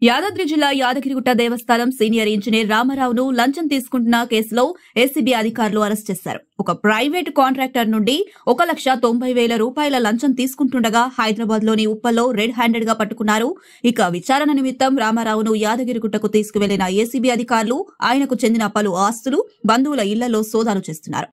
యాదాద్రి జిల్లా యాదగిరిగుట్ట దేవస్థానం senior engineer రామారావును లంచం తీసుకుంటున్న కేసులో ఏసీబీ అధికారులు అరెస్ట్ చేశారు. ఒక ప్రైవేటు కాంట్రాక్టర్ నుండి 1,90,000 రూపాయల లంచం తీసుకుంటుండగా హైదరాబాద్లోని ఉప్పల్లో రెడ్ హ్యాండెడ్ గా పట్టుకున్నారు. ఇక విచారణ నిమిత్తం రామారావును యాదగిరిగుట్టకు తీసుకువెళ్లిన ఏసీబీ అధికారులు ఆయనకు చెందిన పలు ఆస్తులు, బంధువుల ఇళ్లలో సోదాలు చేస్తున్నారు.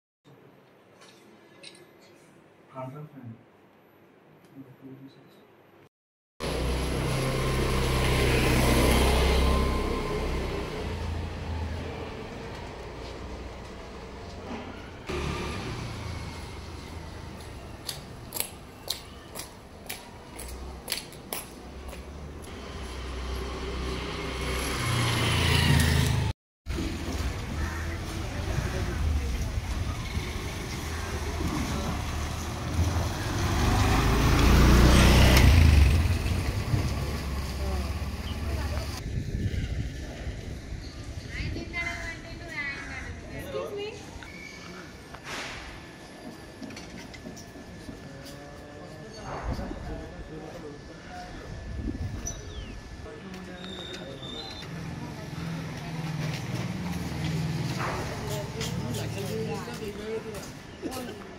One.